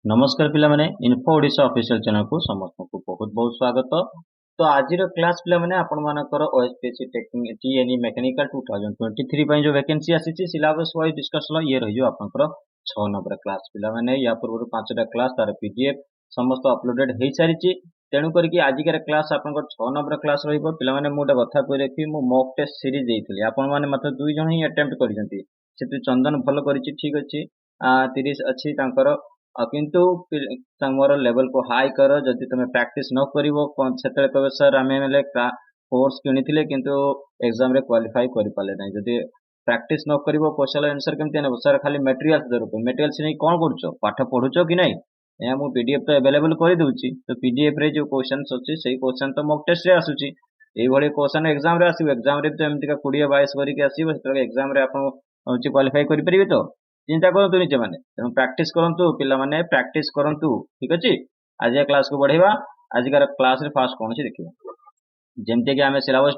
नमस्कार पिला माने इन्फो ओडिशा ऑफिशियल चैनल को समस्त को बहुत बहुत स्वागत। तो आज क्लास पिला माने आपण मानकर ओएसपीसी टेक्निक टीएनई मैकेनिकल 2023 पई जो वैकेंसी आसीची सिलेबस वाइज डिस्कशन ये रहियो आपनकर 6 नंबर क्लास पिला माने या पूर्व 5टा क्लास तार पीडीएफ समस्त अपलोडेड हे सारिची। तेणु करके आजिकार क्लास आपनकर 6 नंबर क्लास रहिबो। पिला माने मोटा कथा कहि रखी मो मॉक टेस्ट सीरीज देइथिली आपण माने मात्र 2 जण ही अटेम्प्ट करिसंती। सेति चंदन भलो करिची ठीक अछि 30 अछि तांकर किंतु मोर लेवल को हाई कर जदि तुम प्रैक्टिस न करिवो से कहे सर आम कोर्स किनी किंतु एग्जाम रे क्वालिफाई कर पाले ना जदि प्रैक्टिस न करिवो क्वेश्चन आंसर केमती ने सर खाली मटेरियल्स जरूर मटेरियल्स नहीं कौन करुछ पाठ पढ़ुछ कि नहीं या मु पीडीएफ तो अवेलेबल कर दूची। तो पीडीएफ रे जो क्वेश्चंस अछि सही क्वेश्चन तो मॉक टेस्ट रे आसुची एई भली क्वेश्चन एग्जाम रे आसीबो। एग्जाम रे तो एमती का 20 22 करके आसीबो सेतरे एग्जाम रे आपण होची क्वालिफाई करि परिबे। तो चिंता करतु निजे माने तेणु प्रैक्टिस करंतु पिला माने प्रैक्टिस करंतु ठीक अछि। आज क्लास को बढ़ेबा आजिकार क्लास रे फास्ट कोन छी देखिबा जेमते कि आमे सिलेबस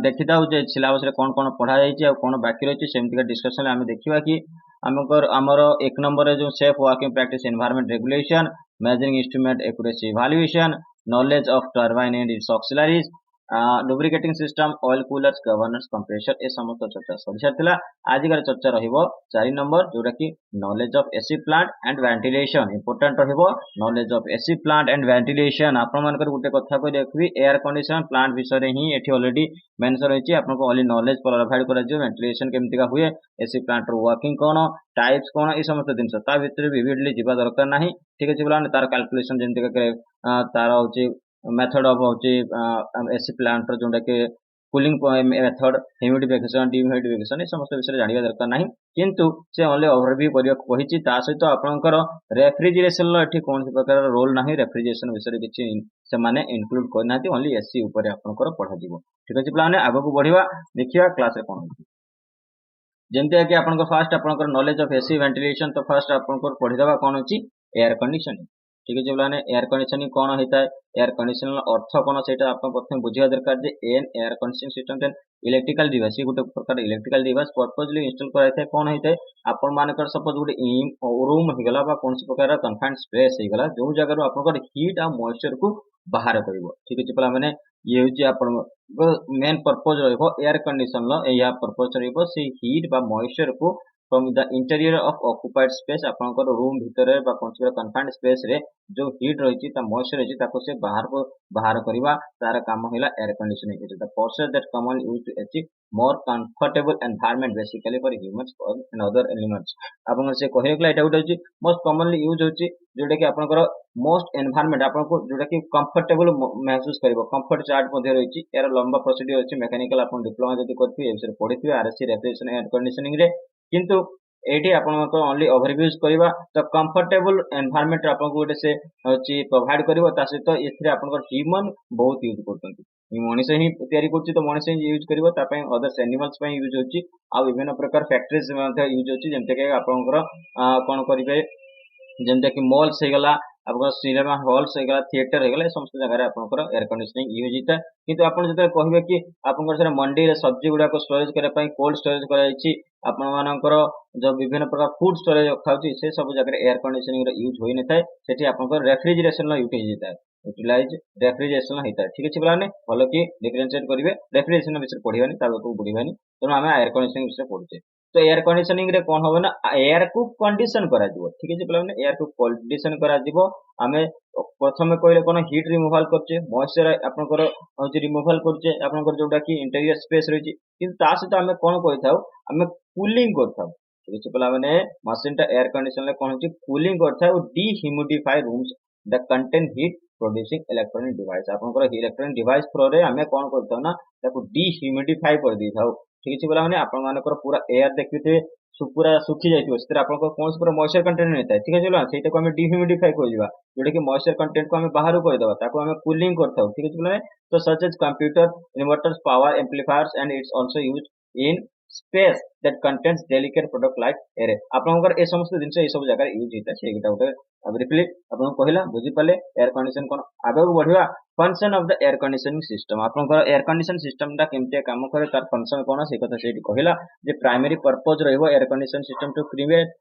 देखि दाउ जे सिलेबस रे कोन कोन पढ़ा जाई छी आ कोन बाकी रहै छी सेमती का डिस्कशन आमे देखिबा कि हमर एक नंबर रे जो safe working practice environment regulation measuring instrument accuracy evaluation knowledge of turbine and its auxiliaries lubricating system oil coolers governance compressor ए समस्त चर्चा सरी सारथिला। आजिकार चर्चा रहिबो 4 नंबर जोटा कि knowledge of AC plant and ventilation important रहिबो। Knowledge of AC plant and ventilation आपण मानकर गुटे कथा को देखबी एयर कंडीशन प्लांट विषय रे ही एठी ऑलरेडी मेंशन रहिछि आपनको ओनली नॉलेज प्रोवाइड करा जो वेंटिलेशन केमति का हुए एसी प्लांट रो वर्किंग कोन टाइप्स कोन ए समस्त दिन ता भितर विविडली जिबा दरकार नाही ठीक अछि। बोला तार कैलकुलेशन जेमति का तार होछि मेथड ऑफ होछि एसी प्लांट रो जोंडा के कूलिंग मेथड ह्यूमिडिफिकेशन डिह्यूमिडिफिकेशन ए समस्त विषय जानिबा दरकार नाही किंतु से ओनली ओवरव्यू करिया कहिछि। ता सहित आपनकर रेफ्रिजरेशन लो एठी कोन प्रकार रोल नाही रेफ्रिजरेशन विषय किछि से माने इंक्लूड करनाती ओनली एसी ऊपर आपनकर पढ़ा दिबो ठीक अछि। प्लान आगो को बढ़िबा देखिबा क्लास रे कोन होछि जेमति कि आपनकर फास्ट आपनकर नॉलेज ऑफ एसी वेंटिलेशन। तो फास्ट आपनकर पढ़ि दबा कोन होछि एयर कंडीशनिंग ठीक अछि। बोलाने एयर कंडीशनिंग कोन होइता है एयर कंडीशनर अर्थ कोन सेटा आपन प्रथम बुझिया दरकार जे an air conditioning system then electrical device ये गुटे प्रकार इलेक्ट्रिकल डिवाइस पर्पसली इंस्टॉल कराइ थाए कोन होइता आपन मानकर सपोज गुटे रूम हो गला बा कोन से प्रकार कन्फाइंड स्पेस हो गला जो जगह रो आपन हीट आ मॉइस्चर को बाहर करिवो ठीक अछि। पला माने ये होछि आपन मेन पर्पस रहइबो एयर कंडीशन लो या पर्पस रहइबो से हीट बा मॉइस्चर को from the interior of occupied space आपनकर रूम भीतर बा कोन कन्फाइंड स्पेस रे जो हीट रही मॉइस्चर रही ताको से बाहर करवा तार काम होला air conditioning it is the process that commonly used to achieve more comfortable environment basically for humans and other elements. आपन से कहिरकला एटा उठा होची मोस्ट कॉमनली यूज होची जोटा कि आपनकर मोस्ट एनवायरनमेंट आपनको जोटा कि कंफर्टेबल महसूस करिवो कंफर्ट चार्ट मध्ये रहिची यार लंबा प्रोसीजर अछि मैकेनिकल आपन डिप्लोमा जति करथि ए विषय पढिथि आरसी रेफ्रिजरेशन एयर कंडीशनिंग रे किंतु एटी आपनको ओनली ओवरव्यूज करबा तो कंफर्टेबल एनवायरनमेंट आपनको गोटे से होची प्रोवाइड करिवो ता सहित एथरे आपनको ह्यूमन बहुत यूज करतंती मनीष ही तयारी करछि तो मनीष ही यूज करिवो ता पय अदर्स एनिमल्स पय यूज होछि आ विभिन्न प्रकार फैक्टरीज मध्ये यूज होछि जेमते के आपनकर कोन करिवे जेमते कि मॉल्स हे गला आपको सिनेमा हॉल्स हो गला थिएटर हो गला समस्त जगह रे आपनकर एयर कंडीशनिंग यूज होता किंतु आपन जते कहबे कि आपनकर सर मंडी रे सब्जी गुडा को स्टोरेज करे पय कोल्ड स्टोरेज करा जायछि आपन मानकर जो विभिन्न प्रकार फूड स्टोरेज रखाउछि से सब जगह एयर कंडीशनिंग रो यूज होई न थाए सेठी आपनकर रेफ्रिजरेशन लो यूज होता है यूटिलाइज रेफ्रिजरेशन होता है ठीक अछि। बोलाने भलो कि डिफरेंशिएट करिवे रेफ्रिजरेशन विषय पढिबानी तालो को बुढिबानी तो हम एयर कंडीशनिंग विषय पढुछे। तो एयर कंडीशनिंग रे कोन होबे ना एयर को कंडीशन करा दिबो ठीक अछि। बोलाने एयर को कंडीशन करा दिबो आमे प्रथमे कहले कोन हीट रिमूवल करछे मॉइस्चर आपनकर होची रिमूवल करछे आपनकर जोटा कि इंटीरियर स्पेस रहिछि किंतु ता सहित आमे कोन कहिथाउ आमे कूलिंग करथाउ ठीक अछि। बोला माने मशीन टा एयर कंडीशन ले कोन होची कूलिंग करथाउ dehumidify rooms the contain heat producing electronic device आपनकर इलेक्ट्रॉनिक डिवाइस थ्रू रे आमे कोन करथाउ ना ताको डिह्यूमिडिफाई कर दिथाउ ठीक अछि। बोला माने आपन मानकर पूरा एयर देखिथे पूरा सुखी जाइथिबो सेतिर आपनको कोन पूरा मॉइस्चर कंटेंट नै थाए ठीक अछि। बोला सेटा को हमें डिह्यूमिडिफाई करजिबा जोटा कि मॉइस्चर कंटेंट को हमें बाहर कर देबा ताको हमें कूलिंग करथाउ ठीक अछि। बोला तो such as computer inverters power amplifiers and it's also used in space that contains delicate product like air आपनकर ए समस्त जिंस ए सब जगह यूज होता है सेटा उठे ब्रीफली आपन कहला बुझि पाले एयर कंडीशन कोन आगे बढ़िबा function of the air conditioning system आपनकर एयर कंडीशन सिस्टम ता केमते काम करे तार फंक्शन कोन से कथा सेठी कहला जे प्राइमरी पर्पस रहइबो air condition system to create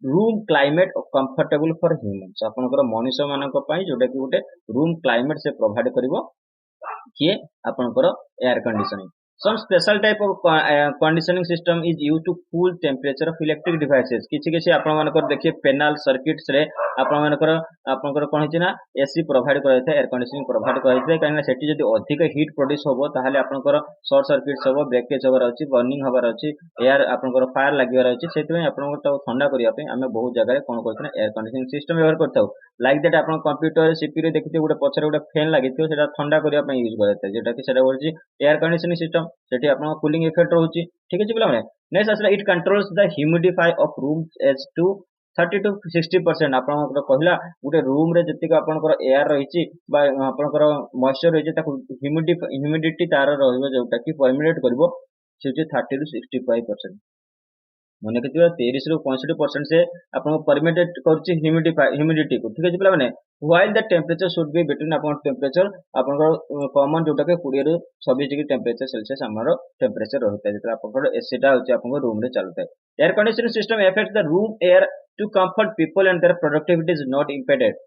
room climate comfortable for humans आपनकर मनुष्य मानक पई जोटा कि गोटे रूम क्लाइमेट से प्रोवाइड करिवो किए आपनकर air conditioning some special type of conditioning system is used to cool temperature of electric devices किछि किछि आपण मानकर देखिए पेनल सर्किट्स रे आपण मानकर आपनकर कोन हिछि ना एसी प्रोवाइड करैथे एयर कंडीशनिंग प्रोवाइड करैथे काहे ना सेठी जदी अधिक हीट प्रोड्यूस होबो ताहाले आपनकर शॉर्ट सर्किट्स होबो ब्रेकेज होबार अछि बर्निंग होबार अछि एयर आपनकर फायर लागिबार अछि सेति आपनकर तो ठंडा करिया पे हमें बहुत जगह कोन करथि ना एयर कंडीशनिंग सिस्टम व्यवहार करथाउ लाइक दैट आपण कंप्यूटर सीपीयू रे देखिथे गोटे पछरे गोटे फैन लागिथियो सेटा ठंडा करिया पे यूज करैथे जेटा कि सेटा होछि एयर कंडीशनिंग सिस्टम सेठी आपण कूलिंग इफेक्ट रहउची ठीक अछि पिला माने नेक्स्ट आसला it controls the humidify of rooms as to 30 to 60% आपण कहला गोटे रूम रे जतिक आपनकर एयर रहिची बा आपनकर मॉइस्चर रहिची ताकू ह्यूमिडिटी तार रहइबो जोटा कि परमिनेट करबो सेठी 30 to 65% मन के 30 रु 65% से आपन परमिनेट करछि ह्यूमिडिटी को ठीक अछि पिला माने while the temperature should be between आपन टेम्परेचर आपन कॉमन जोटा के 20 रु 26 डिग्री टेम्परेचर सेल्सियस हमरो टेम्परेचर रहता है जेता आपन एसी टा होछि आपन रूम रे चलता है air conditioning system affect the room air to comfort people and their productivity is not impeded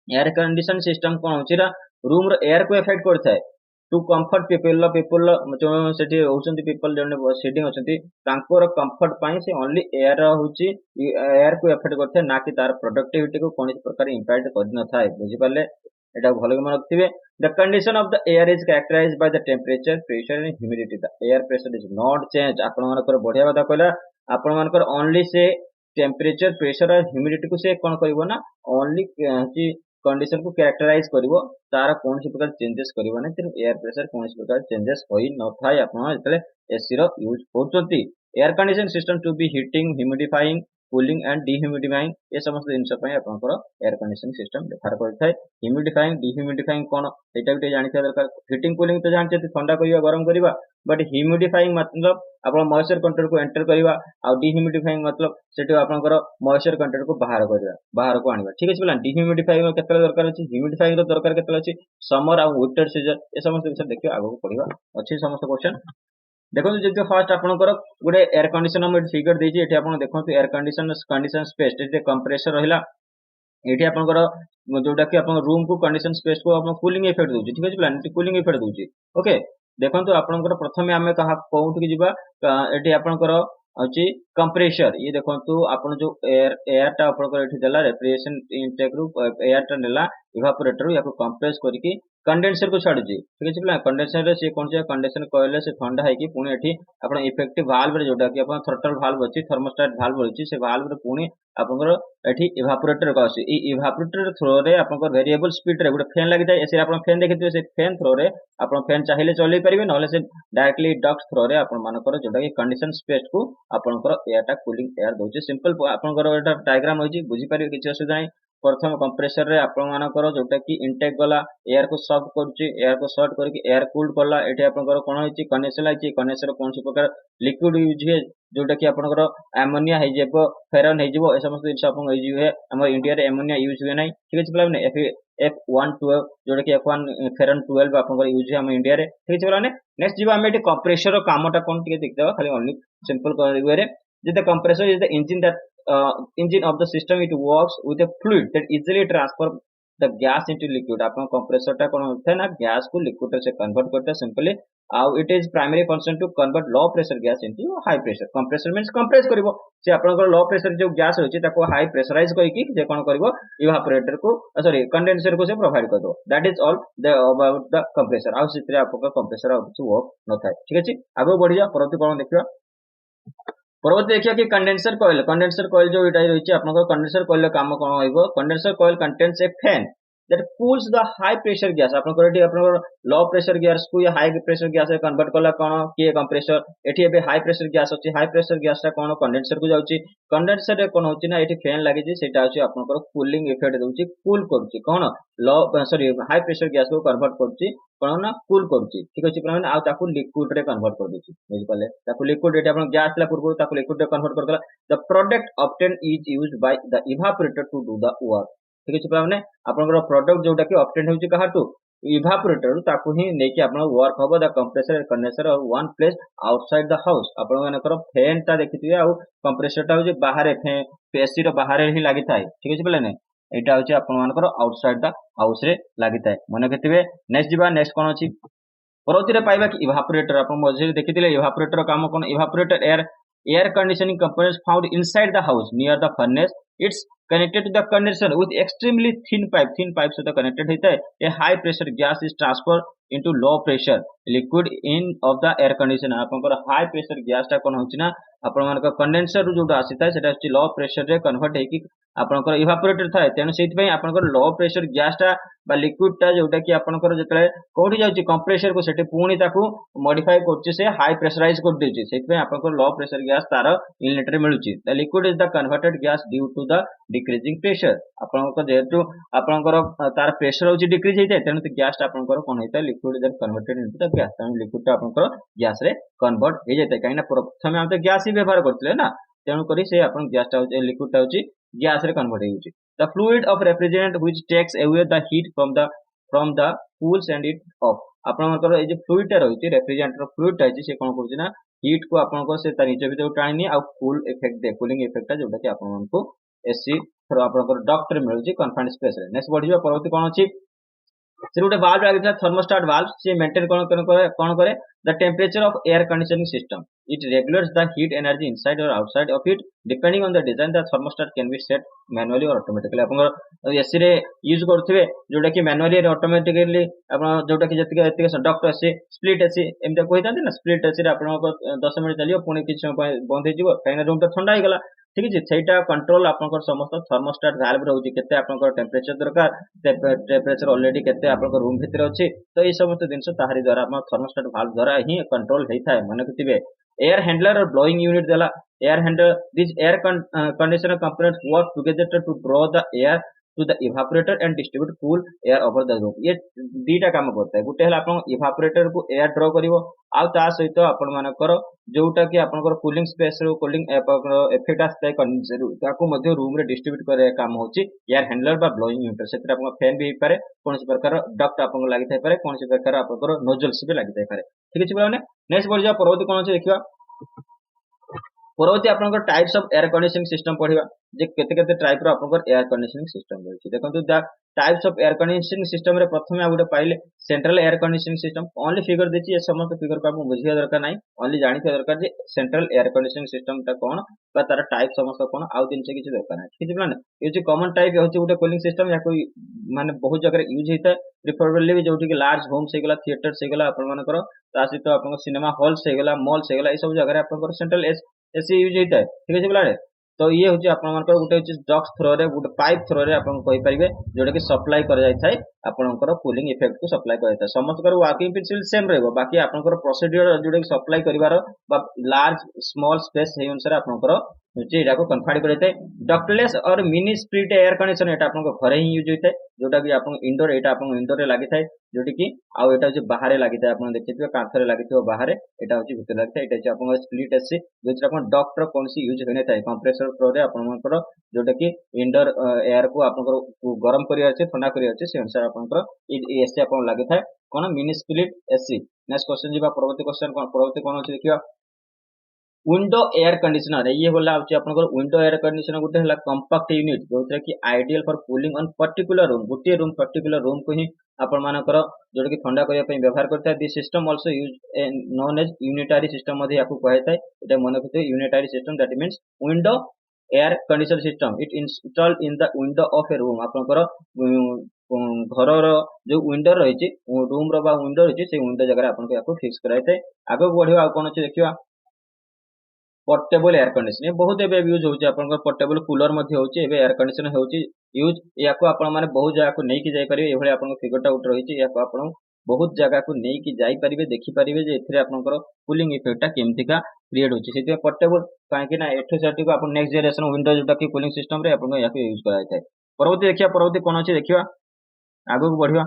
air condition system कोन होछि ना रूम रो एयर को अफेक्ट करता है टू कंफर्ट पीपल जो सेठी होउछंती पीपल जने सीटिंग होछंती तांकोर कंफर्ट पाई से ओनली एयर होछि एयर को अफेक्ट करथे ना कि तार प्रोडक्टिविटी को कोन प्रकार इंपैक्ट कर न थाए बुझि पाले एटा भलो के मन रखथिबे the condition of the air is characterised by the temperature pressure and humidity the air pressure is not change आपण मानकर बढ़िया बात कहला आपण मानकर ओनली से टेम्परेचर प्रेशर और ह्यूमिडिटी को से कोन करबो ना ओनली कंडीशन को कैरेक्टराइज करिवो तार कौन प्रकार चेंजेस करिवो नै तेनु एयर प्रेशर कौन प्रकार चेंजेस होई न थाय आपण जतले एसी रो यूज होचंती air condition system to be heating humidifying cooling and dehumidifying ये समस्त जिनस पय आपनकर एयर कंडीशनिंग सिस्टम व्यवहार करथाय ह्यूमिडिफाइंग डिह्यूमिडिफाइंग कोन एटा भी जानथिया दरकार हीटिंग कूलिंग तो जानते ठंडा करिवा गरम करिवा बट ह्यूमिडिफाइंग मतलब आपण मॉइस्चर कंटेंट को एंटर करिवा आ डिह्यूमिडिफाइंग मतलब सेटो आपनकर मॉइस्चर कंटेंट को बाहर करिवा बाहर को आनिबा ठीक अछि बोला डिह्यूमिडिफाइंग केतले दरकार अछि ह्यूमिडिफाइंग रो दरकार केतले अछि समर आ विंटर सीजन ए समस्त विषय देखियो आगो पढिबा अछि समस्त क्वेश्चन देखो जो फर्स्ट आपनकर गोटे एयर कंडीशन हम फिगर देछि एठी आपन देखो एयर कंडीशन स्पेस एठी कंप्रेसर रहिला एठी आपनकर जोटा कि आपन रूम को कंडीशन स्पेस को आपन कूलिंग इफेक्ट दोछि ठीक अछि प्लान कूलिंग इफेक्ट दोछि ओके देखंतु आपनकर प्रथमे हमें कहा कोउठ कि जिबा एठी आपनकर अछि कंप्रेसर ये देखंतु आपन जो एयर टा आपनकर एठी देला रेफ्रिजरेशन इनटेक रु एयर टा नेला इवापोरेटर या को कंप्रेस करके कंडेंसर को छाडु जी ठीक अछि प्लान कंडेंसर रे से कोन जे कंडेंसर कहले से ठंडा है कि पुणी एठी आपन इफेक्टिव वाल्व रे जोटा कि आपन थ्रोटल वाल्व अछि थर्मोस्टेट वाल्व अछि से वाल्व रे पुणी आपनकर एठी इवापोरेटर का अछि ई इवापोरेटर थ्रो रे आपनकर वेरिएबल स्पीड रे गोटे फैन लागि जाय एसे आपन फैन देखिथिबे से फैन थ्रो रे आपन फैन चाहिले चलै परिबे नले से डायरेक्टली डक्ट थ्रो रे आपन मानकर जोटा कि कंडीशन स्पेस को आपनकर एयर टा कूलिंग एयर दोछि सिंपल आपनकर एटा डायग्राम होछि बुझि परिबे किछ असुविधा नै प्रथम कंप्रेसर रे आपण मानकर जोटा कि इनटेक गला एयर को शॉर्ट करछि एयर को शॉर्ट करके एयर कूल्ड करला एठी आपनकर कोन होछि कंडेंसर लाइछि कंडेंसर कोन सी प्रकार लिक्विड यूज हे जोटा कि आपनकर अमोनिया हे जेबो फेरन हे जेबो ए समस्त जिंस आपन यूज हे हमर इंडिया रे अमोनिया यूज हुए नै ठीक अछि प्लान F112 जोटा कि F1 फेरन 12 आपनकर यूज हे हमर इंडिया रे ठीक अछि प्लान नेक्स्ट जीवा हम एठी कंप्रेसर रो कामटा कोन टिके देख देबा खाली ओनली सिंपल कर रे the compressor is the engine that engine of the system it works with a fluid that easily transfer the gas into liquid आपन compressor टा कोन होता है ना gas को liquid से convert करता है simply it is primary function to convert low pressure gas into high pressure compressor means compress करिवो से आपन low pressure जो gas होची ताको high pressurize करिकि जे कोन करिवो evaporator को sorry condenser को से प्रोवाइड कर दो that is all the about the compressor आ सितरे आपन compressor कुछ वर्क न थाए ठीक अछि आगो बढ़िया परवर्ती कोन देखिबा परवर्ती देखिए कि कंडेंसर कॉइल जो इटा रही आपन कंडेंसर कॉइल काम कोन होइबो condenser coil contains a fan that cools the high pressure gas आपन एटी आपन लो प्रेशर गैस को या हाई प्रेशर गैस कन्वर्ट करला कोन के कंप्रेसर एटी एबे हाई प्रेशर गैस अछि हाई प्रेशर गैस ता कोन कंडेंसर को जाउची कंडेंसर रे कोन होची ना एटी फैन लागि जे सेटा अछि आपन कूलिंग इफेक्ट दोची कूल करूची कोन लो सॉरी हाई प्रेशर गैस को कन्वर्ट करूची कोन ना कूल करूची ठीक अछि प्रमाण आ ताकू लिक्विड रे कन्वर्ट कर दोची बुझ पाले ताकू लिक्विड एटी आपन गैस ला पूर्व ताकू लिक्विड रे कन्वर्ट कर दला the product obtain is used by the evaporator to do the work ठीक अछि प्रमाण आपन प्रोडक्ट जोटा कि ऑब्टेन होची कहाटू इवापोरेटर ताकू ही नेकी आपन वर्क होबो द कंप्रेसर कंडेंसर और one place outside the house आपन मानकर फैन ता देखिथिबे आ कंप्रेसर ता होची बाहर फैन एसी रो बाहर ही लागि थाए ठीक अछि बोले ने एटा होची आपण मानकर आउटसाइड द हाउस रे लागि थाए मन केतिबे नेक्स्ट जिबा नेक्स्ट कोन अछि परवर्ती रे पाइबा कि इवापोरेटर आपण मझे देखिथिले इवापोरेटर काम कोन evaporator air conditioning components found inside the house near the furnace it's connected to the condenser with extremely thin pipe so the connected होता है a high pressure gas is transferred into low pressure liquid in of the air conditioner आपनकर high pressure gas टा कोन होची ना आपण मानक condenser रु जोटा आसी थाए सेटा लो प्रेशर रे कन्वर्ट हेकी आपनकर इवापोरेटर थाए तेनु सेति पई आपनकर लो प्रेशर गैस टा बा लिक्विड टा जोटा कि आपनकर जतले कोठी जाउची कंप्रेसर को सेठी पुणी ताकू मॉडिफाई करची से हाई प्रेशराइज कर देची सेति पई आपनकर लो प्रेशर गैस तार इनलेट रे मिलुची the liquid is the converted gas due to the decreasing pressure आपनकर जेतु आपनकर तार प्रेशर होची डिक्रीज हेते तेनु गैस टा आपनकर कोन हेते liquid is converted into the gas तेनु लिक्विड टा आपनकर गैस रे कन्वर्ट हे जेते काइना प्रथमे हम तो गैस ही व्यवहार करथिले ना तेनु करी से आपन गैस टा होची लिक्विड टा होची गैस रे convert हेउची the fluid of refrigerant which takes away the heat from the cools and it off आपनकर ए जे फ्लूइड टा रहिछि रेफ्रिजरेंट रो फ्लूइड टा अछि से कोन करछि ना हीट को आपनकर से त नीचे भीतर टाणी आ कूल इफेक्ट दे कूलिंग इफेक्ट टा जोटा कि आपन को एसी थ्रो आपनकर डक्ट रे मिलुछि कन्फाइंड स्पेस रे नेक्स्ट बढ़ियो परवर्ती कोन अछि से गोटे वाल्व लागिथा थर्मोस्टेट वाल्व से मेंटेन कोन करे the temperature of air conditioning system it regulates the heat energy inside और outside of it depending on the design the thermostat can be set manually और ऑटोमेटिकली आपन एसी रे use करथिबे जोटा कि मैनुअली और ऑटोमेटिकली आपन जोटा कि जतिके एतिके डक्ट एसी स्प्लिट एसी एमते कहितांती ना स्प्लिट एसी रे आपन 10 मिनिट चलियो पुणी किछ समय बंद हे जिवो काइना रूम टा ठंडा हे गला ठीक अछि सेटा कंट्रोल आपनकर समस्त थर्मोस्टेट वाल्व रहउची केते आपनकर टेम्परेचर दरकार टेम्परेचर ऑलरेडी केते आपनकर रूम भितर अछि तो ए समस्त दिनस ताहारी द्वारा आपन थर्मोस्टेट वाल्व द्वारा ही कंट्रोल हेइथाय मन कतिबे एयर हैंडलर और ब्लोइंग यूनिट देला air handler this air conditioner components work together to draw the air to the evaporator and distribute cool air over the room ये दीटा काम करता है गुटे हला आपन evaporator को एयर ड्रॉ करिवो आ ता सहित आपन मानकर जोटा कि आपनकर कूलिंग स्पेस रो कूलिंग इफेक्ट आस्ते कंडेंसर ताको मध्ये रूम रे डिस्ट्रीब्यूट करे काम होची एयर हैंडलर बा ब्लोइंग यूनिट सेत्र आपन फैन भी पारे कोनसी प्रकार डक्ट आपन लागि थाई पारे कोनसी प्रकार आपनकर नोजल्स भी लागि थाई पारे ठीक अछि बराने नेक्स्ट बढ़ जा परवर्ती कोन अछि देखिबा परवर्ती आपनकर types of air conditioning system पढिबा जे केते केते टाइप रो आपनकर एयर कंडीशनिंग सिस्टम रहछि देखंतु the types of air conditioning system रे प्रथमे आ गुटे पाइले central air conditioning system only figure देछि ए समस्त फिगर को आपन बुझिया दरकार नाही ओनली जानि के दरकार जे सेंट्रल एयर कंडीशनिंग सिस्टम ता कोन बा तार टाइप समस्त कोन आउ दिन से किछि दरकार नाही ठीक छै ये जे कॉमन टाइप होछि गुटे कूलिंग सिस्टम या कोई माने बहुत जगह यूज हेता प्रिफरेबली भी जोठी कि लार्ज होम से गला थिएटर से गला आपन मानकर ता सहित आपन सिनेमा हॉल से गला मॉल से गला ए सब जगह रे आपन सेंट्रल एसी यूज होता है ठीक है पिलाड़े तो ये हूँ आपंकर गोटे डक्ट थ्रो रे गोटे पाइप थ्रो रे आपन कहि परिबे जोटा कि सप्लाई कर जाय थाए आपनकर कूलिंग इफेक्ट को सप्लाई कर जाय थाए समस्त कर वर्किंग प्रिंसिपल सेम रहबो बाकी आपनकर प्रोसीजर जोटा कि सप्लाई करिवार बा लार्ज स्मॉल स्पेस हे अनुसार आपनकर एटा को कन्फाइंड कर जाय डक्टलेस और मिनी स्प्लिट एयर कंडीशन एटा आपनकर घरे ही यूज होता है जोटा कि आपन इंडोर एटा आपन इंडोर रे लागि थाए जोटी कि आउ एटा जे बाहर लागि थाए आपन देखिथिबे कांथरे लागि थिबो बाहर एटा होची भितर लागि थाए एटा जे आपन स्प्लिट एसी जोची आपन डक्टर कोनसी यूज होने थाए कंप्रेसर फ्लो रे आपनकर जोटा कि इंडोर एयर को आपनकर गरम करिया छै ठंडा करिया छै से अनुसार आपनकर एसी आपन लागि थाए कोन mini split AC next question जीवा परवर्ती क्वेश्चन अछि देखियो विंडो एयर कंडीशनर ये होला होची आपनकर विंडो एयर कंडीशनर गुटे हला कंपैक्ट यूनिट जोथरे कि ideal for cooling on particular room Gute room particular room को ही आपण मानकर जोटा कि ठंडा करिया पई व्यवहार करता है this system also use known as unitary system मध्ये याकू कहैता है एटा मन रखते unitary system that means window air conditioner system it installed in the window of a room आपनकर घर रो जो विंडो रहिछि रूम रो बा विंडो रहिछि से विंडो जगह आपन को याकू फिक्स कराइते आगो बढ़िबा आ कोन अछि देखिबा पोर्टेबल एयर कंडीशन ये बहुत एबे यूज होची आपन पोर्टेबल कूलर मध्ये होची एबे एयर कंडीशन होची यूज याको आपन माने बहुत जगह को नहीं कि जाई परिबे एभले आपन फिगर टा उठ रहिची याको आपन बहुत जगह को नहीं कि जाई परिबे देखि परिबे जे एथरे आपनकर कूलिंग इफेक्ट टा केमतिका क्रिएट होची सेते पोर्टेबल काहे कि ना एठो सेटी को आपन नेक्स्ट जनरेशन विंडो जोटा कि कूलिंग सिस्टम रे आपन याको यूज कराय थाए परवर्ती देखिया परवर्ती कोन अछि देखिबा आगो को बढ़िबा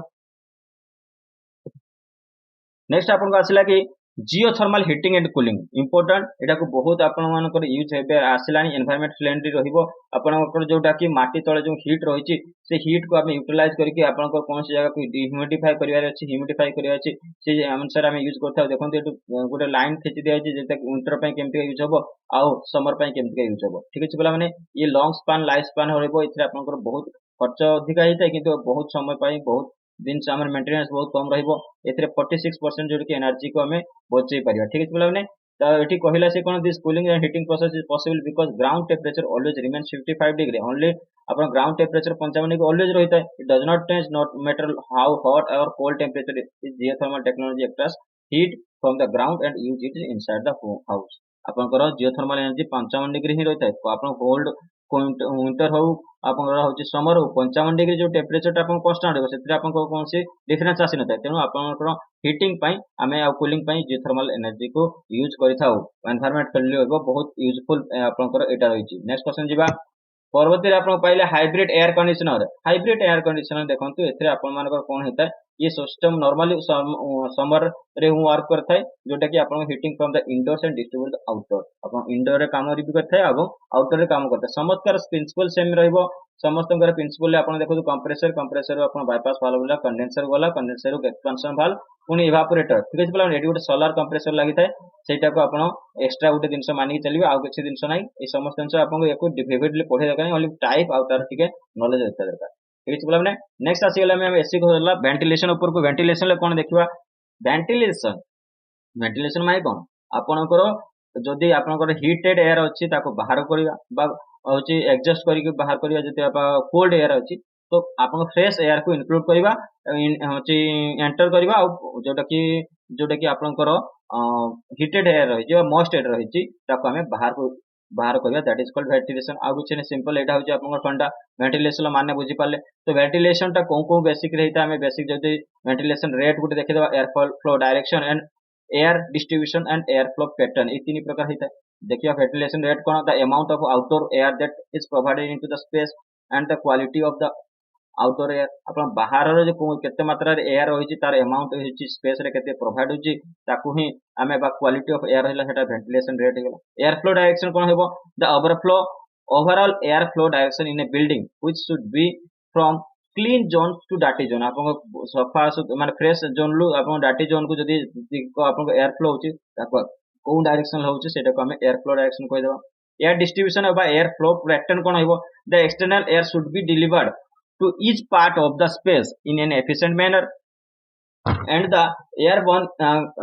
नेक्स्ट आपन को आसिला कि जियोथर्माल हिटिंग एंड कूलिंग इंपोर्टेंट एटा को बहुत आपण मानकर यूज हेबे आसिलानी एनवायरनमेंट फ्रेंडली रहिबो आपनकर जोटा कि माटी तळे जो हीट रहिछि से हीट को आमे यूटिलाइज करके आपनकर कोन से जगह को ह्यूमिडिफाई करिवार अछि ह्यूमिडिफाई करिवार अछि से अनुसार आमे यूज करथा देखंतु एटु गोटे लाइन खिचि दिया अछि जेता विंटर पय केमति यूज होबो आउ समर पय केमति यूज होबो ठीक अछि बोला माने ये लॉन्ग स्पान लाइफ स्पान होइबो इथरे आपनकर बहुत खर्च अधिक आइतै किंतु बहुत समय पय बहुत दिन से हमर मेंटेनेंस बहुत कम रहिबो एथरे 46% जोड़ के एनर्जी को हमें बचै परिया ठीक अछि बोला माने तो एठी कहिला से कोन this cooling and heating process is possible because ground temperature always remain 55 degree only अपन ग्राउंड टेम्परेचर 55 डिग्री ऑलवेज रहता है it does not change not matter how hot और cold temperature is geothermal technology extracts heat from the ground and use it inside the house आपनकर geothermal energy 55 degree ही रहता है आपन cold winter हो आपनकर होची समर हो 55 डिग्री जो टेम्परेचर आपन कांस्टेंट हो सेतिर आपन कोन से डिफरेंस आसी न तेनु आपनकर हीटिंग पई आमे आ कूलिंग पई जियोथर्मल एनर्जी को यूज करिथाउ एनवायरनमेंट फ्रेंडली होबो बहुत यूजफुल आपनकर एटा रहिछि नेक्स्ट क्वेश्चन जिबा परवर्ती आपण पाइले हाइब्रिड एयर कंडीशनर देखंतु एथरे आपण मानकर कोन हेता ये सिस्टम नॉर्मली समर रे हूँ वर्क करथाय जोटा कि आपण heating from the indoors and distribute the outdoor आपण इंडोर रे काम रि भी करथाय एवं आउटडोर रे काम करथाय समस्तकर प्रिंसिपल सेम रहइबो समस्तकर प्रिंसिपल आपण देखो कंप्रेसर आपण बायपास वाल्व गला कंडेंसर को एक्सपेंशन वाल्व पुनी इवापोरेटर ठीक अछि बोला एडी गोटे सोलर कंप्रेसर लागि थाय सेटा को आपण एक्स्ट्रा गोटे दिनस मानि चलिबे आ किछि दिनस नै ए समस्त दिनस आपण एको विविडली पढे दरकार ओनली टाइप आ तार टिके नॉलेज रहता दरकार ठीक अछि बोला माने नेक्स्ट आसी गेला हम एसी को होला वेंटिलेशन ऊपर को वेंटिलेशन ले कोन देखिबा वेंटिलेशन वेंटिलेशन माने कोन आपणकर जदि आपणकर हीटेड एयर अछि ताको बाहर करिवा बा होची एडजस्ट करिके बाहर करिवा जति आप कोल्ड एयर अछि तो आपन फ्रेश एयर को इंक्लूड करिवा होची एंटर करिवा जोटा कि आपनकर हीटेड एयर रही जे मॉइस्ट एयर रही ताको हमें बाहर करिया दैट इज कॉल्ड वेंटिलेशन आ कुछ ने सिंपल एटा होची आपनकर फंडा वेंटिलेशन माने बुझी पाले तो वेंटिलेशन टा को बेसिक रहिता हमें बेसिक जदि वेंटिलेशन रेट गुटे देखि देबा air flow direction and air distribution and air flow pattern ये तीन प्रकार होता है देखिए वेंटिलेशन रेट कौन the amount of outdoor air that is provided into the space and the quality of the outdoor air अपन बाहर रो जो केते मात्रा रे एयर होइची तार अमाउंट होइची स्पेस रे केते प्रोवाइड होइची ताकू ही हमें बा क्वालिटी ऑफ एयर हैला सेटा वेंटिलेशन रेट हेला एयर फ्लो डायरेक्शन कोन हेबो the overall air flow direction in a building which should be from clean zone to डाटी जोन आपन सफा माने फ्रेश जोन लु आपन डाटी जोन को जदी आपन एयर फ्लो होची ताको को डायरेक्शन होची सेटा को हमें एयर फ्लो डायरेक्शन कहि देबा एयर डिस्ट्रीब्यूशन बा एयर फ्लो पैटर्न कोन हेबो the external air should be delivered to each part of the space in an efficient manner and the airborne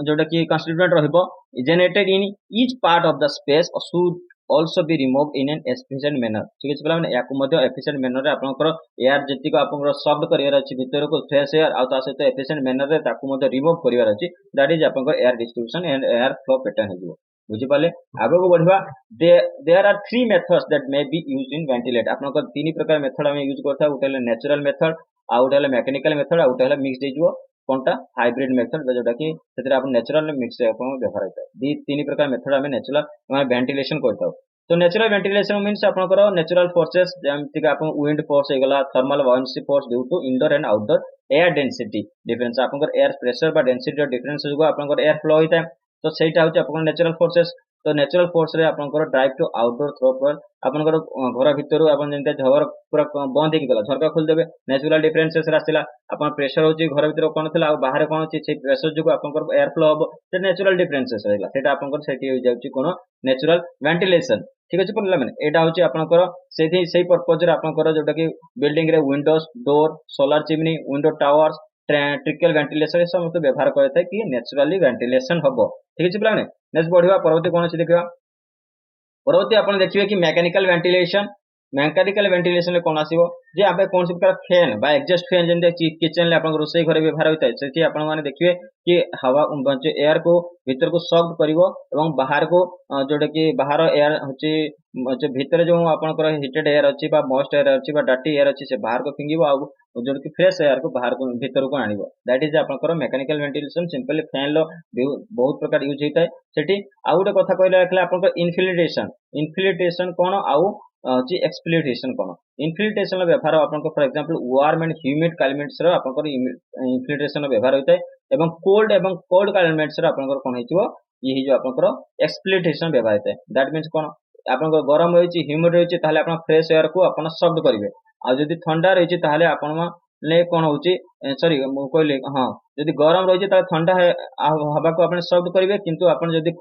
जोटा कि constituent रहिबो generated in each part of the space should also be removed in an efficient manner ठीक अछि माने याको मध्ये efficient manner रे आपनकर एयर जति को आपनकर शब्द करियर अछि भीतर को फ्रेश एयर आ ता सहित efficient manner रे ताको मध्ये रिमूव करियर अछि दैट इज आपनकर air distribution and air flow pattern हेजिवो बुझि पाले आगो को बढ़िबा there are three methods that may be used in ventilate आपनकर तीन प्रकार मेथड हम यूज करता उटेले नेचुरल मेथड आ उटेले मैकेनिकल मेथड आ उटेले मिक्स देजिवो कोनटा हाइब्रिड मेथड जोटा कि सेतिर आपण नेचुरल मिक्स आपण व्यवहार होता दी तीन प्रकार मेथड हम नेचुरल हम वेंटिलेशन करता तो नेचुरल वेंटिलेशन मींस आपनकर नेचुरल फोर्सेस जेमति कि आपण विंड फोर्स हेगला thermal buoyancy force due to indoor and outdoor air density difference आपनकर एयर प्रेशर बा डेंसिटी डिफरेंस जो आपनकर एयर फ्लो होता तो सेटा होची आपन नेचुरल फोर्सेस तो नेचुरल फोर्स रे आपनकर ड्राइव टू आउटडोर थ्रो पर आपनकर घर भीतर आपन जेंते झवर पूरा बंद हेक गला झरका खोल देबे नेचुरल डिफरेंसेस रासिला आपन प्रेशर होची घर भीतर कोन थिला आ बाहर कोन होची से प्रेशर जो आपनकर एयर फ्लो हो से नेचुरल डिफरेंसेस रहला सेटा आपनकर सेठी हो जाउची कोन नेचुरल वेंटिलेशन ठीक अछि पड़ला माने एटा होची आपनकर सेही पर्पस रे आपनकर जोटा कि बिल्डिंग रे Windows door solar chimney window towers trickle ventilation समस्त व्यवहार करता है कि नेचुरली वेंटिलेशन हबो ठीक अछि प्लाने नेक्स्ट बढ़िबा परवर्ती कोन अछि देखिबा परवर्ती आपण देखिबे कि मैकेनिकल वेंटिलेशन ले कोन आसीबो जे आबे कोन से प्रकार फैन बा एग्जॉस्ट फैन जेंते किचन ले आपण रोसई घरे व्यवहार होता है सेठी आपण माने देखिबे कि हवा जो एयर को भीतर को सॉफ्ट करिवो एवं बाहर को जोटा कि बाहर एयर होची जो भीतर जो आपनकर हीटेड एयर अछि बा मॉइस्ट एयर अछि बा डाटी एयर अछि से बाहर को फिंगिबो आ जो कि फ्रेश एयर को बाहर को भीतर को आनिबो दैट इज आपनकर मैकेनिकल वेंटिलेशन सिंपली फैन लो बहुत प्रकार यूज होता है सेठी आ गोटे कथा कहले रखले आपनकर इन्फिल्ट्रेशन कोन आउ एक्सप्लिटेशन कौन इनफिल्ट्रेशन व्यवहार आपन for example warm and humid climates रो आपन इनफिल्ट्रेशन व्यवहार होता है एवं कोल्ड क्लाइमेट्स रो आपन कौन होइथिबो ये जो आपन एक्सप्लिटेशन व्यवहार होता है दैट मींस कौन आपन गरम रही ह्यूमिड रही ताले आपन फ्रेश एयर को आपन शब्द करेंगे आ जदि ठंडा रही ताले आपन ने कौन होची सॉरी मु कहली हां जदि गरम रही ताले ठंडा हवा को आपन शब्द करेंगे किंतु आपन जदि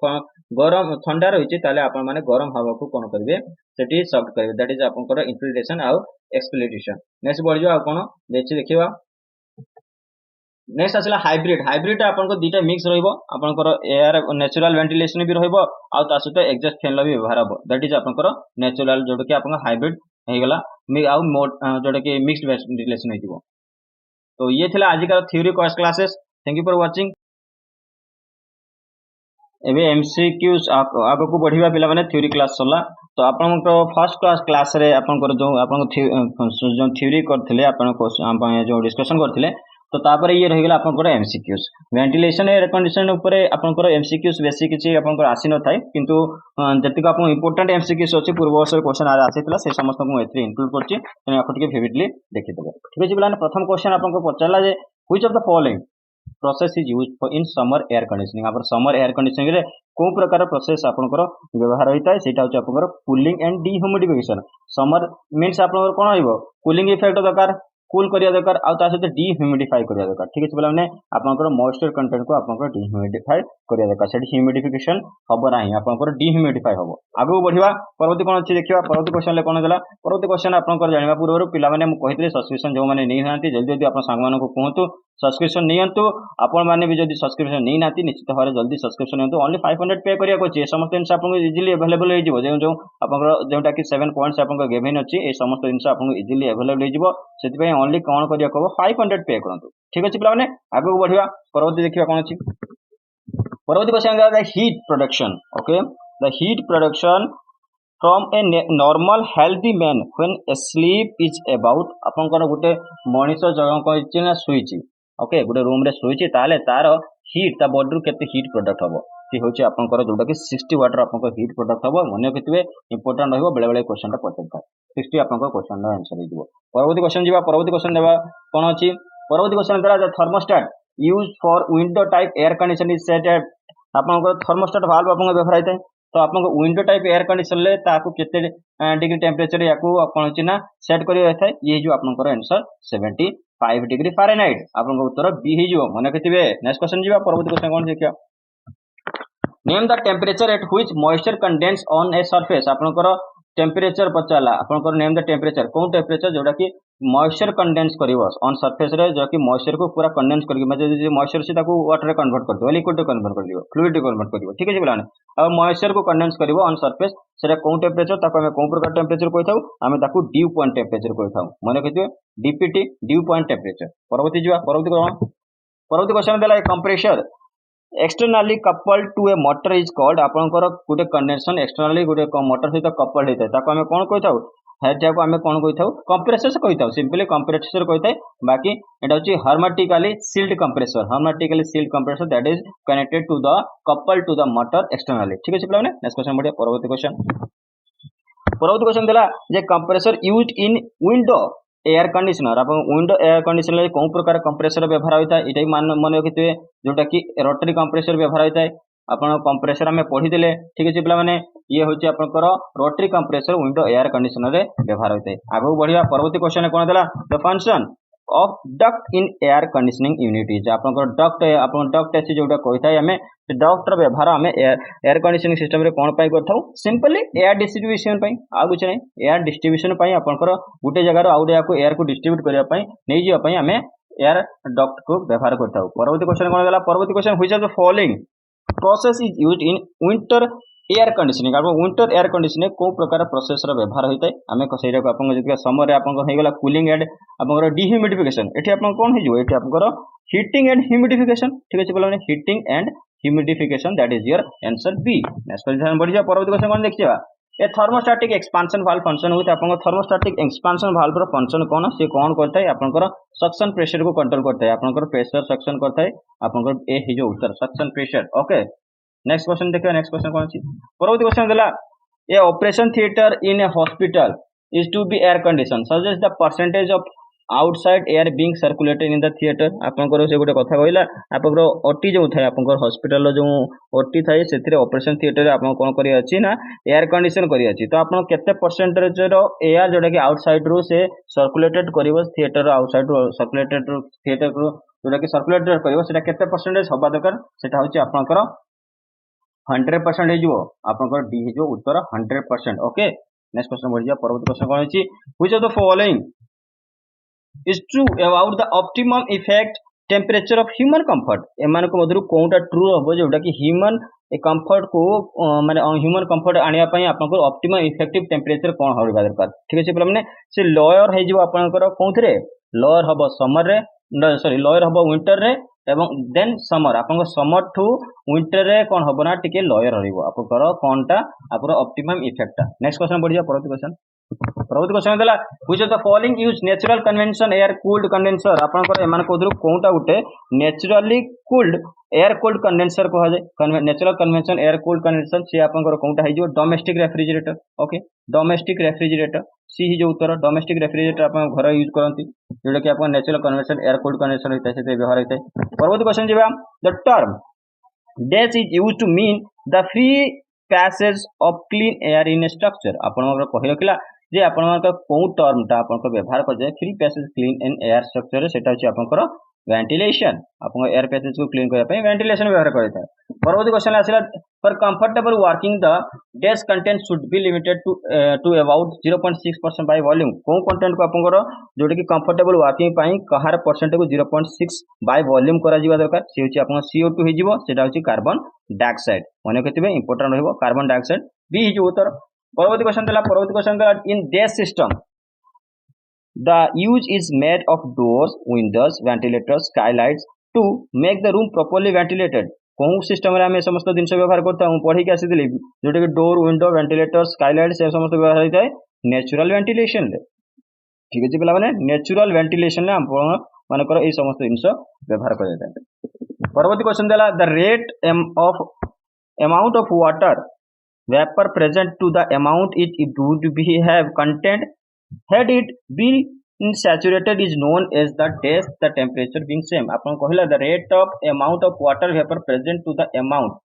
गरम ठंडा रही ताले आपन माने गरम हवा को कौन करेंगे सेठी शब्द करेंगे दैट इज आपन इनफिल्ट्रेशन आउ एक्सप्लिटेशन नेक्स्ट बढ़ जाओ कौन देखिबा नेक्स्ट आसला हाइब्रिड हाइब्रिड आपन दुटा मिक्स रहिबो आपन एयर नेचुरल वेंटिलेशन भी रहिबो आ ता सहित एग्जॉस्ट फैन भी व्यवहार हबो दैट इज आपन नेचुरल जोटा कि आपन हाइब्रिड हे गला आउ मोड जोटा कि मिक्स्ड वेंटिलेशन हेतिबो तो ये थिला आज का theory classes thank you for watching एबे एमसीक्यूज आगो को बढ़िबा पिला माने थ्योरी क्लास सरला तो आपन फर्स्ट क्लास रे आपन जो आपन जो थ्योरी करथिले आपन जो डिस्कशन करथिले तो तापर ये रही गला आपन एमसीक्यूज वेंटिलेशन एयर कंडीशन ऊपर आपन एमसीक्यूज बेसी किछि आपन आसी न थाय किंतु जतिक आपन इंपोर्टेंट एमसीक्यूज अछि पूर्व वर्ष क्वेश्चन आसीतला से समस्त को एथि इंक्लूड करछि तने आपन के विविडली देखि देबो ठीक अछि बिलाने प्रथम क्वेश्चन आपन को पचारला जे which of the following process is used for in summer air conditioning आप समर एयर कंडीशनिंग रे को प्रकार प्रोसेस आपनकर व्यवहार होता है सेटा होची आपनकर cooling and dehumidification summer means आपनकर कोन होइबो कूलिंग इफेक्ट दरकार कूल करिया दरकार आ ता सहित डिह्यूमिडिफाई करिया दरकार ठीक अछि बोला माने आपनकर मॉइस्चर कंटेंट को आपनकर डिह्यूमिडिफाई करिया दरकार सेठी ह्यूमिडिफिकेशन हबो नाही आपनकर डिह्यूमिडिफाई हबो आगु बढ़िवा परवर्ती कोन अछि देखिबा परवर्ती क्वेश्चन ले कोन देला परवर्ती क्वेश्चन आपनकर जानिबा पूर्व पिला माने मु कहितले सब्सक्रिप्शन जो माने नै हांती जल्दी जल्दी आपन संग मानको कहंतु सब्सक्रिप्शन नियंतु आपण माने भी जदी सब्सक्रिप्शन नै नाती निश्चित भारे जल्दी सब्सक्रिप्शन नियंतु ओनली 500 पे करिया को छि समस्त जिंस आपन इजीली अवेलेबल हो जिवो जो आपन जेउटा कि 7 पॉइंट्स आपन गिवन अछि ए समस्त जिंस आपन इजीली अवेलेबल हो जिवो सेति पय ओनली कोन करिया को 500 पे करंतु ठीक अछि पिला माने आगु बढ़िवा परवर्ती देखिबा कोन अछि परवर्ती question the heat production okay the heat production from a normal healthy man when sleep is about आपनकर गुटे मनीष जगह कहि ना सुइची ओके गुटे रूम रे सुइची ताले तार हीट ता बॉडी रू केते हीट प्रोडक्ट हबो सी होची आपनकर जोटा कि 60 वाटर आपनकर हीट प्रोडक्ट हबो मने केतबे इंपोर्टेंट रहबो बेले बेले क्वेश्चन ता पचता 60 आपनकर क्वेश्चन रा आंसर दिबो परवर्ती क्वेश्चन जीवा परवर्ती क्वेश्चन देबा कोन अछि परवर्ती क्वेश्चन देला the thermostat used for window type air condition is set at आपनकर थर्मोस्टेट वाल्व आपन व्यवहार होता है तो आपन विंडो टाइप एयर कंडीशन ले ताकू केते डिग्री टेंपरेचर याकू आपन चिना सेट करि रहथाय ये जो आपनकर आंसर 75 डिग्री फारेनहाइट आपन उत्तर बी हे जो मने केतिबे नेक्स्ट क्वेश्चन जीवा परवर्ती क्वेश्चन कोन देखिया name the temperature at which moisture condense on a surface आपनकर टेंपरेचर पचाला आपनकर name the temperature cone temperature जोटा कि मॉइस्चर कंडेंस करिवो ऑन सरफेस रे जो कि मॉइस्चर को पूरा कंडेंस करके मतलब जे मॉइस्चर से ताको वाटर रे कन्वर्ट कर दियो लिक्विड रे कन्वर्ट कर दियो फ्लूइड रे कन्वर्ट कर दियो ठीक है बोलाने अब मॉइस्चर को कंडेंस करिवो ऑन सरफेस सेटा कोन टेंपरेचर ताको हमें कोन प्रकार टेंपरेचर कोइ थाउ हमें ताको ड्यू पॉइंट टेंपरेचर कोइ थाउ माने केतियो डीपीटी ड्यू पॉइंट टेंपरेचर परवर्ती जीवा परवर्ती क्वेश्चन देला compressor externally coupled to a motor is called आपनकर गुटे कंडेंसन एक्सटर्नली गुटे मोटर सहित कपल्ड होता है ताको हमें कोन कोइ थाउ हेटा को हमें कोन कोइ थाउ कंप्रेसर से कोइ थाउ सिंपली कंप्रेसर कोइ थाए बाकी एटा होची hermetically sealed compressor that is connected to the coupled to the motor externally ठीक है पिलाने नेक्स्ट क्वेश्चन बढ़िया परवर्ती क्वेश्चन देला जे compressor used in window air conditioner अपन विंडो एयर कंडीशनर को प्रकार कंप्रेसर व्यवहार होता है इटा मन रखिथे जोटा कि रोटरी कंप्रेसर व्यवहार होता है अपन कंप्रेसर हमें पढ़ी देले ठीक है पिला माने ये होची आपनकर rotary compressor window air conditioner रे व्यवहार होता है आगो बढ़िया परवर्ती क्वेश्चन कोन देला the function of duct in air conditioning unit is आपनकर डक्ट अछि जोटा कहता है हमें डक्ट रो व्यवहार हमें एयर कंडीशनिंग सिस्टम रे कोन पाई करथौ सिंपली एयर डिस्ट्रीब्यूशन पाई आ कुछ नहीं एयर डिस्ट्रीब्यूशन पाई आपनकर गुटे जगह रो आउडे को एयर को डिस्ट्रीब्यूट करिया पाई नै जिया पाई हमें एयर डक्ट को व्यवहार करथौ परवर्ती क्वेश्चन कोन देला परवर्ती question which are the following process is used in winter air conditioning आप विंटर एयर कंडीशनिंग को प्रकार प्रोसेस रो व्यवहार होता है हमें सेटा को आपन जति समर रे आपन हे गेला कूलिंग एंड आपन डिह्यूमिडिफिकेशन एठी आपन कोन हे जो एठी आपन हीटिंग एंड ह्यूमिडिफिकेशन ठीक है बोला heating and humidification that is your answer B next question बढ़िया परवर्ती क्वेश्चन कोन देखिबा a thermostatic expansion valve function होता है आपन थर्मोस्टैटिक एक्सपेंशन वाल्व रो फंक्शन कोन से कोन करता है आपन सक्शन प्रेशर को कंट्रोल करता है आपन प्रेशर सक्शन करता है आपन ए हे जो उत्तर suction pressure okay next question देखिए नेक्स्ट क्वेश्चन कौन सी परवर्ती क्वेश्चन देला a operation theatre in a hospital is to be air condition suggest the percentage of outside air being circulated in the theatre आपनकर से गोटे कथा कहला आपनकर ओटी जो थाए आपनकर हॉस्पिटल जो ओटी थाए सेथिरे ऑपरेशन थिएटर आपन कोन करी अछि ना एयर कंडीशन करी अछि तो आपन केते परसेंटेज रो एयर जोटा कि आउटसाइड रो से सर्कुलेटेड करिवो थिएटर आउटसाइड रो सर्कुलेटेड थिएटर रो जोटा कि सर्कुलेटेड करिवो सेटा केते परसेंटेज होबा दरकार सेटा होछि आपनकर 100% हो आपनकर डी हो उत्तर 100%। ओके नेक्स्ट क्वेश्चन बढ़ जा परवर्ती क्वेश्चन कोन अछि which of the following is true about the optimum effect temperature of human comfort एमान को मधुर कोनटा ट्रू हबो जोटा कि ह्यूमन ए कंफर्ट को माने ह्यूमन कंफर्ट आनिया पई आपनकर ऑप्टिमम इफेक्टिव टेम्परेचर कोन होबा दरकार ठीक अछि माने से लोअर हे जिवो आपनकर कोनथरे लोअर हबो समर रे सॉरी लोअर हबो विंटर रे एवं देन समर आपनकर समर टू विंटर रे कोन हबो ना टिके लोअर हरिवो आपनकर कोनटा आपन ऑप्टिमम इफेक्ट नेक्स्ट क्वेश्चन बढ़िया परवर्ती क्वेश्चन देला which of the following use natural convection air cooled condenser आपनकर एमान को दरु कोनटा उठे naturally cooled air cooled condenser को जाय natural convection air cooled condenser से आपनकर कोनटा हे जो domestic refrigerator okay domestic refrigerator सी ही जो उत्तर डोमेस्टिक रेफ्रिजरेटर आपन घर यूज करंती जेटा कि आपन natural convection air cooled condenser होता है से व्यवहार होता है परवर्ती क्वेश्चन जेबा the term dash is used to mean the free passage of clean air in a structure आपन कहि रखिला जे आपन को टर्म ता आपन व्यवहार कर जाय free passage clean in air structure सेटा अछि आपन वेंटिलेशन आपन एयर पैसेज को क्लीन करय पय वेंटिलेशन व्यवहार करता है परवर्ती क्वेश्चन आसिला for comfortable working the dash content should be limited to about 0.6% by volume को कंटेंट को आपन जोटा कि कंफर्टेबल वर्किंग पय कहार परसेंट को 0.6 बाय वॉल्यूम करा जिबा दरकार से होछि आपन CO2 हे जिवो सेटा होछि कार्बन डाइऑक्साइड माने कतिबे इंपोर्टेंट रहबो कार्बन डाइऑक्साइड बी हे जो उत्तर परवर्ती क्वेश्चन देला in dash system the use is made of doors windows ventilators skylights to make the room properly ventilated cone system रे हमें समस्त दिन व्यवहार करता हूं पढ़ी के आसीदिली जोटा कि डोर विंडो वेंटिलेटर स्काईलाइट से समस्त व्यवहार होता है नेचुरल वेंटिलेशन रे ठीक अछि पिला माने नेचुरल वेंटिलेशन ने आपण माने कर ए समस्त दिन व्यवहार कर जाता है परवर्ती क्वेश्चन देला the rate of amount of water vapor present to the amount it would be have content had it been saturated is known as the dash the temperature being same आपन कहला the rate of amount of water vapor present to the amount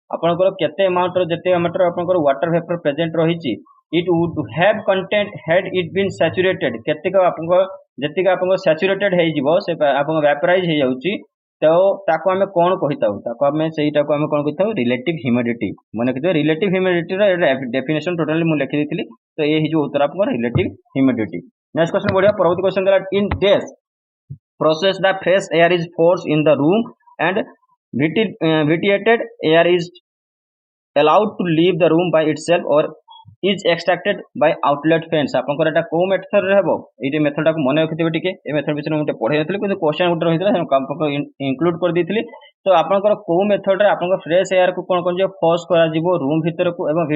आपन को केते amount रो जेते amount रो आपन को water vapor present रहिछि it would have content had it been saturated केते को आपन को जेते को आपन को saturated हे जिवो से आपन vaporize हे जाउछि तो ताको हमें कोन कहिताउ ताको हमें सेहीटा को हमें कोन कहिताउ रिलेटिव ह्यूमिडिटी माने कि रिलेटिव ह्यूमिडिटी रो डेफिनेशन टोटली मु लिखि देथिली तो ये जो उत्तर आपन रिलेटिव ह्यूमिडिटी नेक्स्ट क्वेश्चन बढ़िया परवर्ती क्वेश्चन देला in dash process the fresh air is force in the room and vitiated air is allowed to leave the room by itself or is extracted by outlet fans आपन को एटा को method रे हेबो एटे method को मने रखिथिबे टिके a method बिषय मते पढै नथले किंतु क्वेश्चन उठर रहितला हम काम को इंक्लूड कर देथिली तो आपन को मेथड रे आपन को फ्रेश एयर को कोन जे फोर्स करा जिवो रूम भीतर को एवं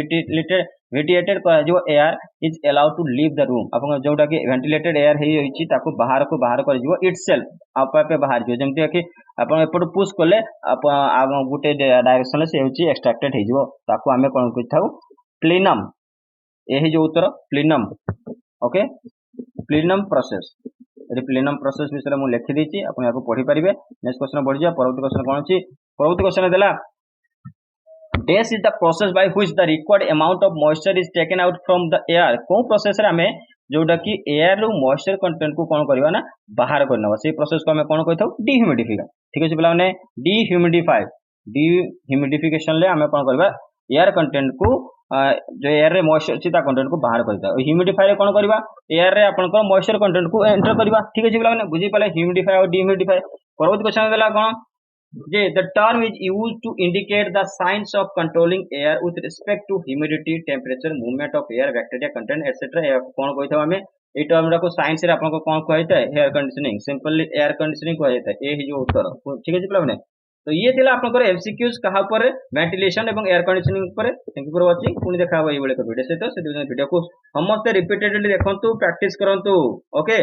vitiated करा जिवो air is allowed to leave the room आपन जोटा कि वेंटिलेटेड एयर हे होइछि ताको बाहर कर जिवो इटसेल्फ आप पे बाहर जिवो जेमति कि आपन एपट पुश करले आप गुटे डायरेक्शन से होइछि एक्सट्रैक्टेड हे जिवो ताको हमें कोन कहिथाउ प्लीनम यही जो उत्तर प्लीनम ओके प्लीनम प्रोसेस प्लीनम प्रोसेस विषय में लिखि देछि आपण याको पढि परिबे नेक्स्ट क्वेश्चन बढ़ि जा परवर्ती क्वेश्चन कोन अछि परवर्ती क्वेश्चन देला dash is the process by which the required amount of moisture is taken out from the air को प्रोसेस रे हमें जोटा कि एयर रो मॉइस्चर कंटेंट को कोन करबा ना बाहर करनबा से प्रोसेस को हमें कोन कहिथाउ डिह्यूमिडिफिकेशन ठीक अछि पिला माने डिह्यूमिडिफिकेशन ले हमें कोन करबा एयर कंटेंट को जो एयर रे मॉइस्चर अछि ता कंटेंट को बाहर करता है ह्यूमिडिफायर कोन करबा एयर रे आपन को मॉइस्चर कंटेंट को एंटर करबा ठीक अछि पिला माने बुझी पाले ह्यूमिडिफायर और डिह्यूमिडिफायर परवर्ती क्वेश्चन देला कोन जे the term is used to indicate the science of controlling air with respect to humidity temperature movement of air bacteria content etcetera कोन कहिथाउ हमें ए टर्म रा को साइंस रे आपन को कोन कहैता है air conditioning simply air conditioning कहैता है ए जो उत्तर ठीक अछि पिला माने तो ये थिला आपनकर एमसीक्यूज कहा पर वेंटिलेशन एवं एयर कंडीशनिंग पर थैंक यू फॉर वाचिंग पुनी देखा हो ये बेले वीडियो से तो वीडियो को समस्त रिपीटेडली देखंतु प्रैक्टिस करंतु ओके।